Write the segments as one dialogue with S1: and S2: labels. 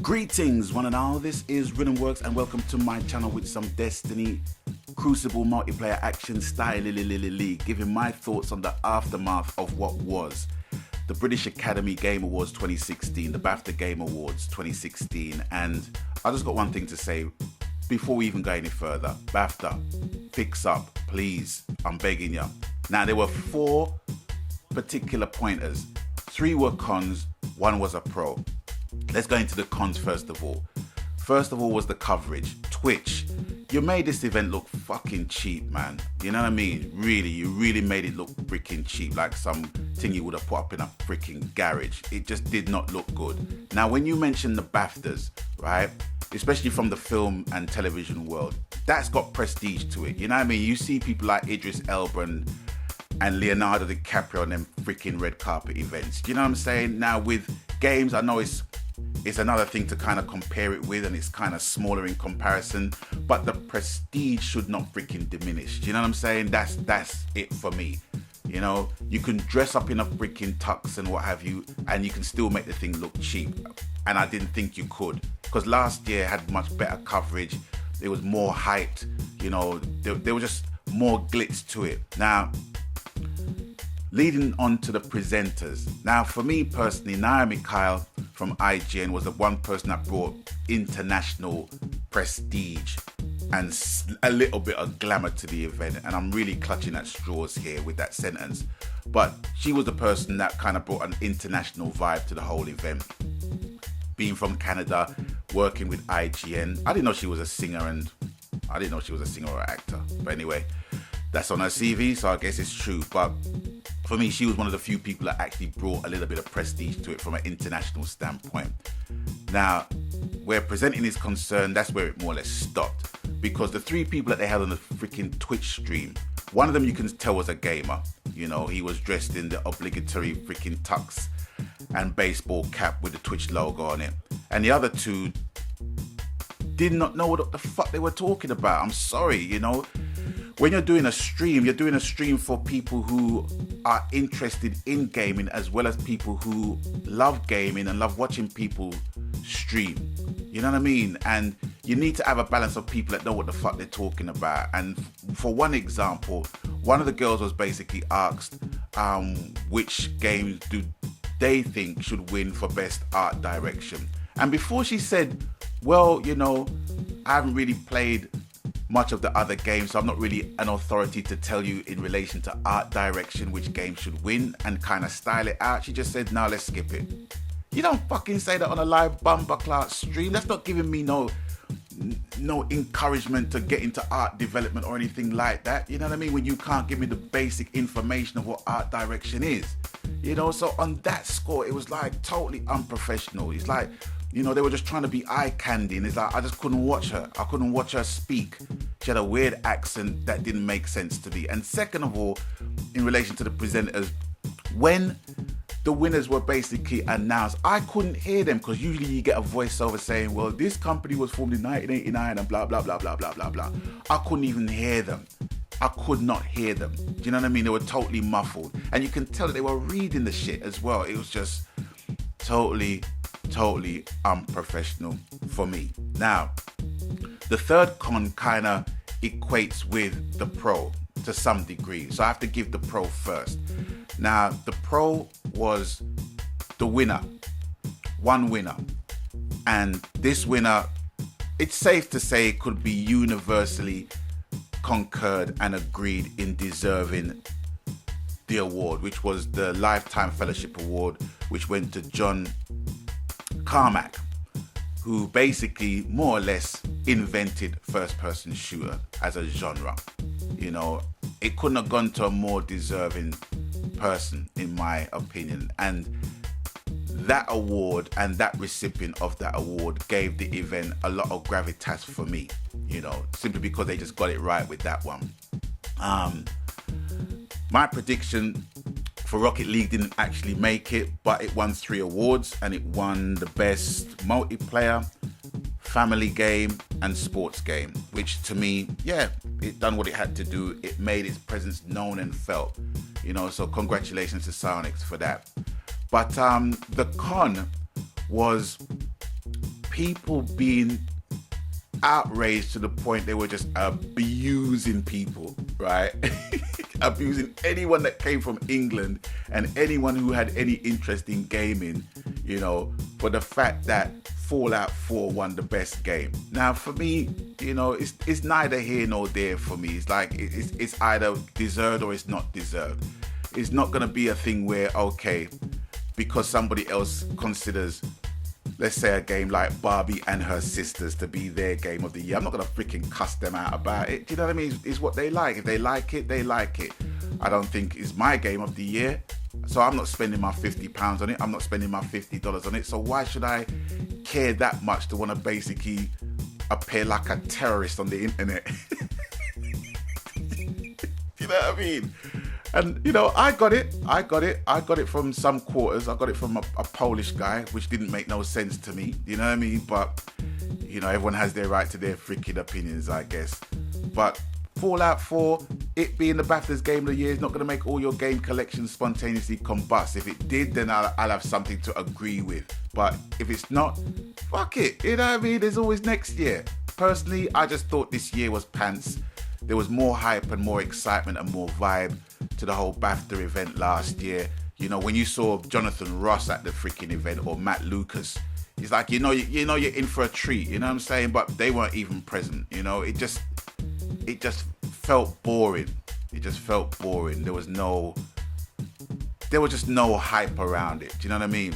S1: Greetings one and all, this is Rhythmworks and welcome to my channel with some Destiny Crucible multiplayer action style giving my thoughts on the aftermath of what was the British Academy Game Awards 2016, the BAFTA Game Awards 2016, and I just got one thing to say before we even go any further. BAFTA, fix up, please, I'm begging you. Now there were 4 particular pointers, 3 were cons, 1 was a pro. Let's go into the cons first of all. First of all was the coverage. Twitch, you made this event look fucking cheap, man. You know what I mean? Really, you really made it look freaking cheap, like some thing you would have put up in a freaking garage. It just did not look good. Now, when you mention the BAFTAs, right, especially from the film and television world, that's got prestige to it. You know what I mean? You see people like Idris Elba and Leonardo DiCaprio on them freaking red carpet events. You know what I'm saying? Now with games, I know it's another thing to kind of compare it with, and it's kind of smaller in comparison, but the prestige should not freaking diminish. Do you know what I'm saying? That's it for me. You know, you can dress up in a freaking tux and what have you, and you can still make the thing look cheap. And I didn't think you could, because last year had much better coverage. It was more hyped. You know, there was just more glitz to it. Now, leading on to the presenters. Now, for me personally, Naomi Kyle from IGN was the one person that brought international prestige and a little bit of glamour to the event. And I'm really clutching at straws here with that sentence. But she was the person that kind of brought an international vibe to the whole event. Being from Canada, working with IGN. I didn't know she was a singer, and I didn't know she was a singer or actor. But anyway, that's on her CV, so I guess it's true. But for me, she was one of the few people that actually brought a little bit of prestige to it from an international standpoint. Now, where presenting is concerned, that's where it more or less stopped. Because the 3 people that they had on the freaking Twitch stream, one of them you can tell was a gamer. You know, he was dressed in the obligatory freaking tux and baseball cap with the Twitch logo on it. And the other 2 did not know what the fuck they were talking about. I'm sorry, you know. When you're doing a stream for people who are interested in gaming, as well as people who love gaming and love watching people stream. You know what I mean? And you need to have a balance of people that know what the fuck they're talking about. And for one example, one of the girls was basically asked which games do they think should win for best art direction. And before she said, well, you know, I haven't really played much of the other games, so I'm not really an authority to tell you in relation to art direction which game should win and kind of style it out. She just said, no, let's skip it. You don't fucking say that on a live bumper class stream. That's not giving me no encouragement to get into art development or anything like that. You know what I mean? When you can't give me the basic information of what art direction is. You know, so on that score, it was like totally unprofessional. It's like, you know, they were just trying to be eye candy, and it's like, I just couldn't watch her. I couldn't watch her speak. She had a weird accent that didn't make sense to me. And second of all, in relation to the presenters, when the winners were basically announced, I couldn't hear them, because usually you get a voiceover saying, well, this company was formed in 1989 and blah, blah, blah, blah, blah, blah, blah. I couldn't even hear them. I could not hear them. Do you know what I mean? They were totally muffled. And you can tell that they were reading the shit as well. It was just totally unprofessional for me. Now, the third con kind of equates with the pro to some degree. So I have to give the pro first. Now, the pro was the winner. One winner. And this winner, it's safe to say, could be universally concurred and agreed in deserving the award, which was the Lifetime Fellowship Award, which went to John Carmack, who basically more or less invented first-person shooter as a genre. You know, it couldn't have gone to a more deserving person, in my opinion. And that award and that recipient of that award gave the event a lot of gravitas for me, you know, simply because they just got it right with that one. My prediction for Rocket League didn't actually make it, but it won 3 awards, and it won the best multiplayer, family game and sports game, which to me, yeah, it done what it had to do. It made its presence known and felt, you know, so congratulations to Sonics for that. But the con was people being outraged to the point they were just abusing people, right? Abusing anyone that came from England and anyone who had any interest in gaming, you know, for the fact that Fallout 4 won the best game. Now, for me, you know, it's neither here nor there for me. It's like it's either deserved or it's not deserved. It's not going to be a thing where, okay, because somebody else considers, let's say, a game like Barbie and Her Sisters to be their game of the year, I'm not going to freaking cuss them out about it. Do you know what I mean? It's what they like. If they like it, they like it. I don't think it's my game of the year, so I'm not spending my £50 on it. I'm not spending my $50 on it. So why should I care that much to want to basically appear like a terrorist on the internet? You know what I mean? And, you know, I got it from some quarters. I got it from a Polish guy, which didn't make no sense to me. You know what I mean? But, you know, everyone has their right to their freaking opinions, I guess. But Fallout 4, it being the BAFTA's Game of the Year, is not going to make all your game collections spontaneously combust. If it did, then I'll have something to agree with. But if it's not, fuck it. You know what I mean? There's always next year. Personally, I just thought this year was pants. There was more hype and more excitement and more vibe to the whole BAFTA event last year. You know, when you saw Jonathan Ross at the freaking event, or Matt Lucas, it's like, you know you're in for a treat, you know what I'm saying? But they weren't even present, you know? It just felt boring. It just felt boring. There was just no hype around it. Do you know what I mean?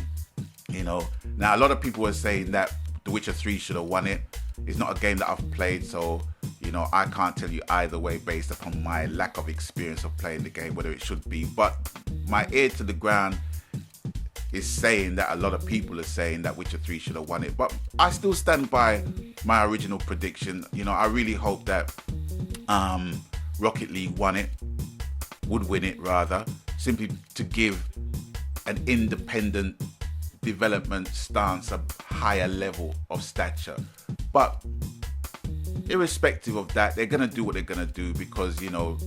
S1: You know, now a lot of people were saying that The Witcher 3 should have won it. It's not a game that I've played, so, you know, I can't tell you either way based upon my lack of experience of playing the game whether it should be. But my ear to the ground is saying that a lot of people are saying that Witcher 3 should have won it. But I still stand by my original prediction. You know, I really hope that Rocket League would win it rather, simply to give an independent development stance a higher level of stature. But irrespective of that, they're going to do what they're going to do because, you know,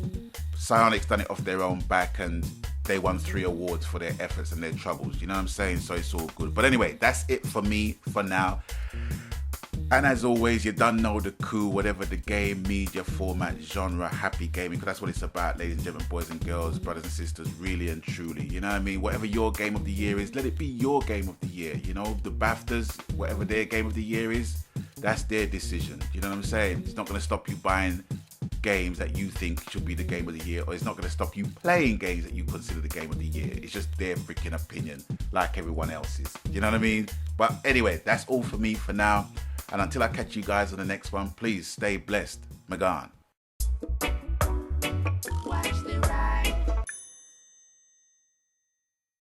S1: Psyonix's done it off their own back and they won 3 awards for their efforts and their troubles. You know what I'm saying? So it's all good. But anyway, that's it for me for now. And as always, you done know the coup, whatever the game, media, format, genre, happy gaming, because that's what it's about, ladies and gentlemen, boys and girls, brothers and sisters, really and truly. You know what I mean? Whatever your game of the year is, let it be your game of the year. You know, the BAFTAs, whatever their game of the year is, that's their decision. You know what I'm saying? It's not going to stop you buying games that you think should be the game of the year, or it's not going to stop you playing games that you consider the game of the year. It's just their freaking opinion, like everyone else's. You know what I mean? But anyway, that's all for me for now. And until I catch you guys on the next one, please stay blessed. Magan.